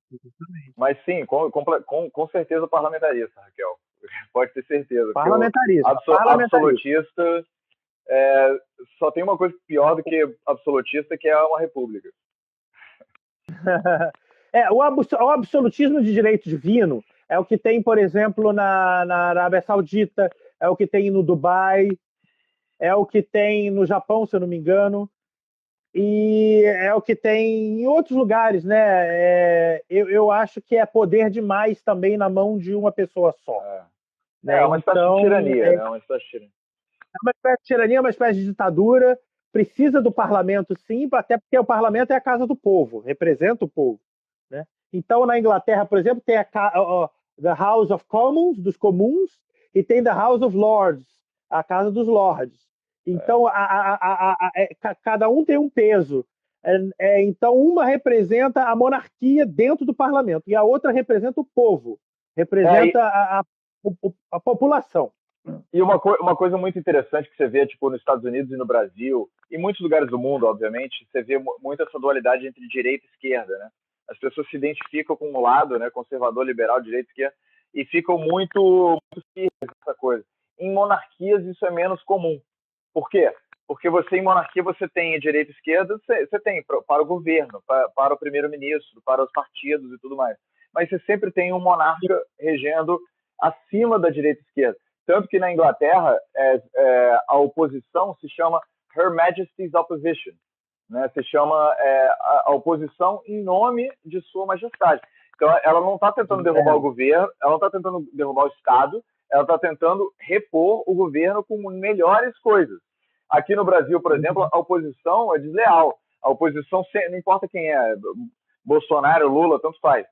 Mas sim, com certeza parlamentarista, Raquel. Pode ter certeza. Parlamentarista. Absolutista só tem uma coisa pior do que absolutista, que é uma república. O absolutismo de direito divino é o que tem, por exemplo, na Arábia Saudita, é o que tem no Dubai, é o que tem no Japão, se eu não me engano, e é o que tem em outros lugares, né? Eu acho que é poder demais também na mão de uma pessoa só. É uma espécie de tirania, né? Uma espécie de tirania. É uma espécie de tirania, uma espécie de ditadura. Precisa do parlamento, sim, até porque o parlamento é a casa do povo, representa o povo, né? Então, na Inglaterra, por exemplo, tem the House of Commons, dos comuns, e tem the House of Lords, a casa dos lords. Então, cada um tem um peso. Então, uma representa a monarquia dentro do parlamento e a outra representa o povo, representa a população. E uma coisa muito interessante que você vê, tipo, nos Estados Unidos e no Brasil, e muitos lugares do mundo, obviamente, você vê muito essa dualidade entre direita e esquerda, né? As pessoas se identificam com um lado, né, conservador, liberal, direita e esquerda, e ficam muito firmes nessa coisa. Em monarquias isso é menos comum. Por quê? Porque você, em monarquia, você tem direita e esquerda, você tem para o governo, para o primeiro-ministro, para os partidos e tudo mais. Mas você sempre tem um monarca regendo acima da direita e esquerda. Tanto que na Inglaterra, a oposição se chama Her Majesty's Opposition. Né? Se chama a oposição em nome de Sua Majestade. Então, ela não está tentando derrubar o governo, ela não está tentando derrubar o Estado, ela está tentando repor o governo com melhores coisas. Aqui no Brasil, por exemplo, a oposição é desleal. A oposição, não importa quem é, Bolsonaro, Lula, tanto faz.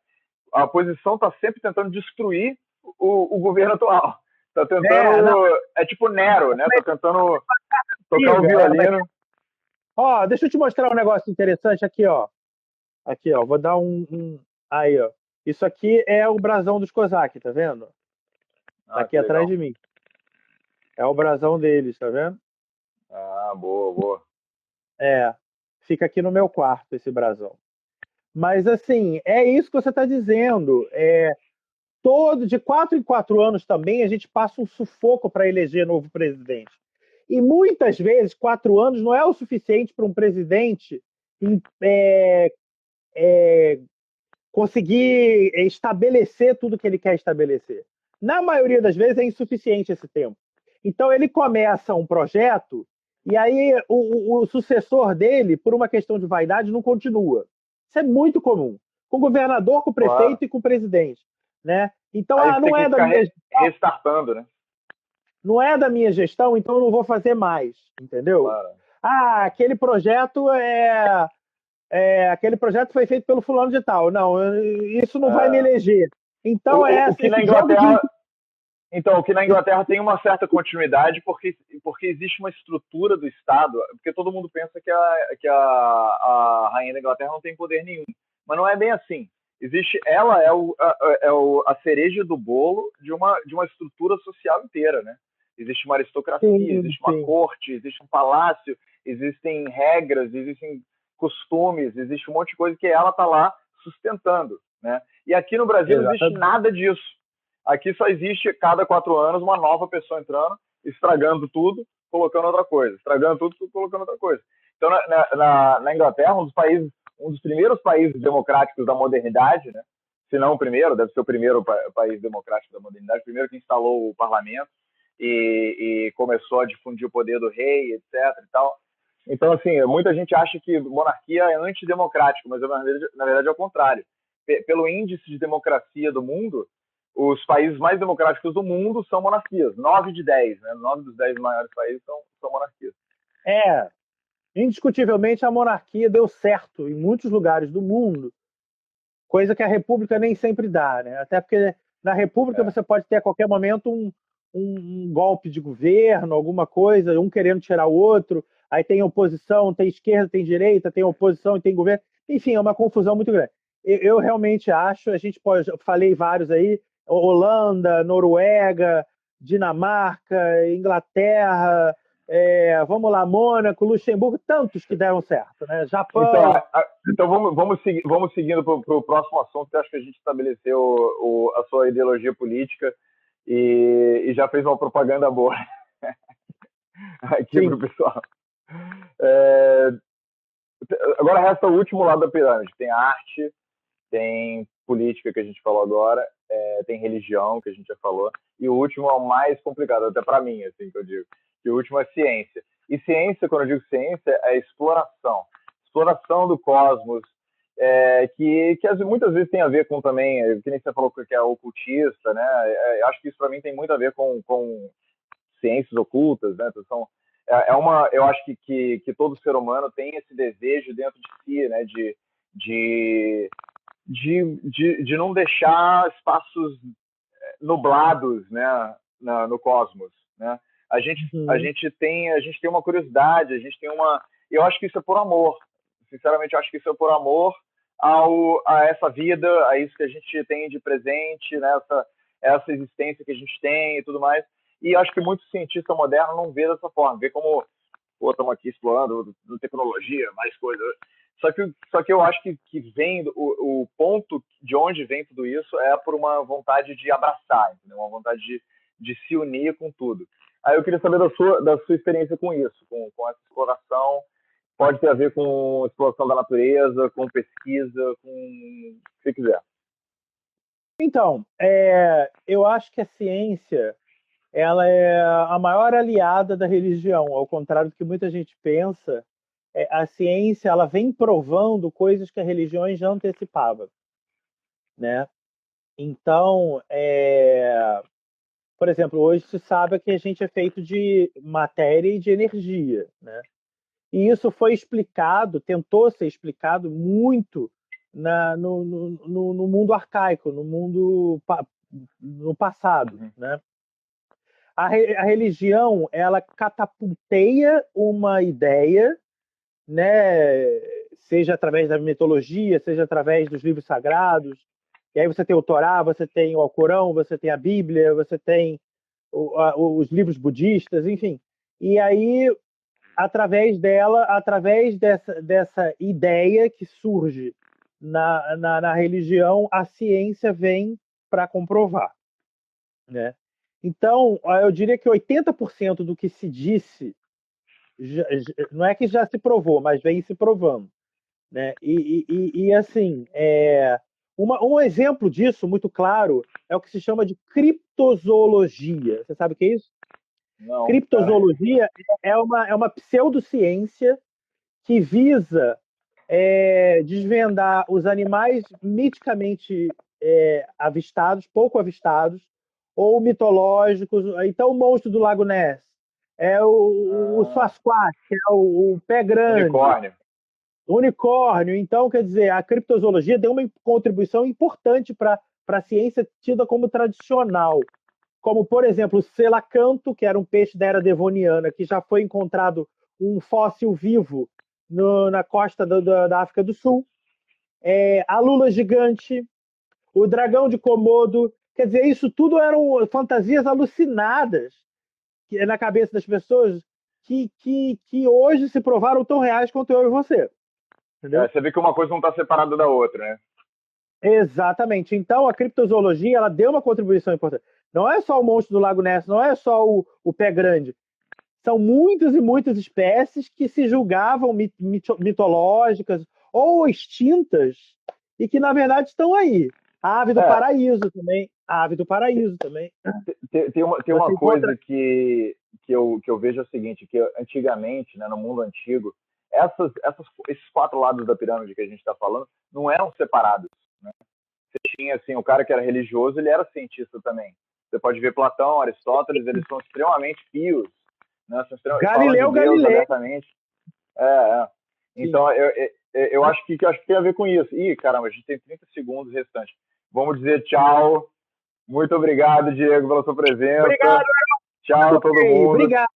A oposição está sempre tentando destruir o governo atual. Tá tentando. É tipo Nero, né? Tá tentando tocar o violino. Ó, deixa eu te mostrar um negócio interessante aqui, ó. Aqui, ó. Vou dar Aí, ó. Isso aqui é o brasão dos Cosaques, tá vendo? Tá aqui atrás de mim. É o brasão deles, tá vendo? Ah, boa, boa. Fica aqui no meu quarto esse brasão. Mas, assim, é isso que você está dizendo. De 4 em 4 anos também a gente passa um sufoco para eleger novo presidente. E muitas vezes 4 anos não é o suficiente para um presidente conseguir estabelecer tudo que ele quer estabelecer. Na maioria das vezes é insuficiente esse tempo. Então ele começa um projeto e aí o sucessor dele, por uma questão de vaidade, não continua. Isso é muito comum. Com o governador, com o prefeito e com o presidente. Né? Então, não é da minha gestão. Restartando, né? Não é da minha gestão, então eu não vou fazer mais, entendeu? Claro. Aquele projeto aquele projeto foi feito pelo fulano de tal. Não, isso não vai me eleger. Então o que na Inglaterra, então o que na Inglaterra tem uma certa continuidade porque existe uma estrutura do Estado, porque todo mundo pensa que a rainha da Inglaterra não tem poder nenhum, mas não é bem assim. Ela é a cereja do bolo de uma estrutura social inteira, né? Existe uma aristocracia, existe uma corte, existe um palácio, existem regras, existem costumes, existe um monte de coisa que ela está lá sustentando, né? E aqui no Brasil não existe nada disso. Aqui só existe, cada 4 anos, uma nova pessoa entrando, estragando tudo, colocando outra coisa. Estragando tudo, colocando outra coisa. Então, na Inglaterra, um dos primeiros países democráticos da modernidade, né? Se não o primeiro, deve ser o primeiro país democrático da modernidade, o primeiro que instalou o parlamento e começou a difundir o poder do rei, etc. e tal. Então, assim, muita gente acha que monarquia é antidemocrático, mas na verdade é o contrário. Pelo índice de democracia do mundo, os países mais democráticos do mundo são monarquias. 9 de 10, né? 9 dos 10 maiores países são monarquias. Indiscutivelmente a monarquia deu certo em muitos lugares do mundo, coisa que a república nem sempre dá, né? Até porque na república você pode ter a qualquer momento um golpe de governo, alguma coisa, um querendo tirar o outro, aí tem oposição, tem esquerda, tem direita, tem oposição e tem governo. Enfim, é uma confusão muito grande. Eu realmente acho, eu falei vários aí, Holanda, Noruega, Dinamarca, Inglaterra, vamos lá, Mônaco, Luxemburgo, tantos que deram certo, né? Japão. Então vamos seguindo para o próximo assunto, que acho que a gente estabeleceu a sua ideologia política e já fez uma propaganda boa aqui para o pessoal. Agora resta o último lado da pirâmide. Tem a arte, tem política, que a gente falou agora, tem religião, que a gente já falou, e o último é o mais complicado, até para mim, assim, que eu digo. E o último é ciência. E ciência, quando eu digo ciência, é exploração. Exploração do cosmos, que muitas vezes tem a ver com também, que nem você falou que é ocultista, né? Eu acho que isso para mim tem muito a ver com ciências ocultas, né? Então, eu acho que todo ser humano tem esse desejo dentro de si, né? De não deixar espaços nublados, né? No cosmos, né? A gente tem uma curiosidade, eu acho que isso é por amor. Sinceramente, eu acho que isso é por amor a essa vida, a isso que a gente tem de presente, né? essa existência que a gente tem e tudo mais. E acho que muito cientista moderno não vê dessa forma, vê como, pô, estamos aqui explorando tecnologia, mais coisa. Só que eu acho que vem, o ponto de onde vem tudo isso é por uma vontade de abraçar, entendeu? Uma vontade de se unir com tudo. Aí eu queria saber da sua experiência com isso, com essa exploração. Pode ter a ver com exploração da natureza, com pesquisa, com o que você quiser. Então, eu acho que a ciência ela é a maior aliada da religião, ao contrário do que muita gente pensa. A ciência ela vem provando coisas que a religião já antecipava, né? Então, por exemplo, hoje se sabe que a gente é feito de matéria e de energia, né? E isso foi explicado, tentou ser explicado muito no mundo arcaico, no passado, né? A religião ela catapulteia uma ideia, né? Seja através da mitologia, seja através dos livros sagrados. E aí você tem o Torá, você tem o Alcorão, você tem a Bíblia, você tem os livros budistas, enfim. E aí, através dessa ideia que surge na religião, a ciência vem para comprovar, né? Então, eu diria que 80% do que se disse não é que já se provou, mas vem se provando, né? E assim, um exemplo disso muito claro é o que se chama de criptozoologia. Você sabe o que é isso? Não, Criptozoologia é uma pseudociência que visa desvendar os animais miticamente pouco avistados, ou mitológicos. Então, o monstro do Lago Ness, o Sasquatch, que é o pé grande. Unicórnio. Unicórnio. Então, quer dizer, a criptozoologia deu uma contribuição importante para a ciência tida como tradicional. Como, por exemplo, o selacanto, que era um peixe da era devoniana, que já foi encontrado um fóssil vivo na costa da África do Sul. A lula gigante, o dragão de Komodo. Quer dizer, isso tudo eram fantasias alucinadas na cabeça das pessoas que hoje se provaram tão reais quanto eu e você. Entendeu? Você vê que uma coisa não está separada da outra, né? Exatamente. Então, a criptozoologia ela deu uma contribuição importante. Não é só o monstro do Lago Ness, não é só o pé grande. São muitas e muitas espécies que se julgavam mitológicas ou extintas e que, na verdade, estão aí. A ave do paraíso também. A ave do paraíso também. Tem uma coisa que eu vejo é o seguinte, que antigamente, né, no mundo antigo, esses 4 lados da pirâmide que a gente está falando não eram separados, né? Você tinha, assim, o cara que era religioso, ele era cientista também. Você pode ver Platão, Aristóteles, eles são extremamente pios, né? Galileu Galilei. Então, eu acho que tem a ver com isso. Ih, caramba, a gente tem 30 segundos restantes. Vamos dizer tchau. Muito obrigado, Diego, pela sua presença. Obrigado. Tchau, todo mundo. Obrigado.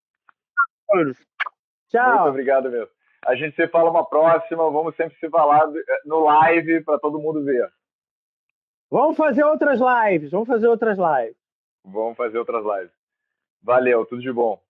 Tchau. Muito obrigado mesmo. A gente se fala uma próxima. Vamos sempre se falar no live para todo mundo ver. Vamos fazer outras lives. Valeu, tudo de bom.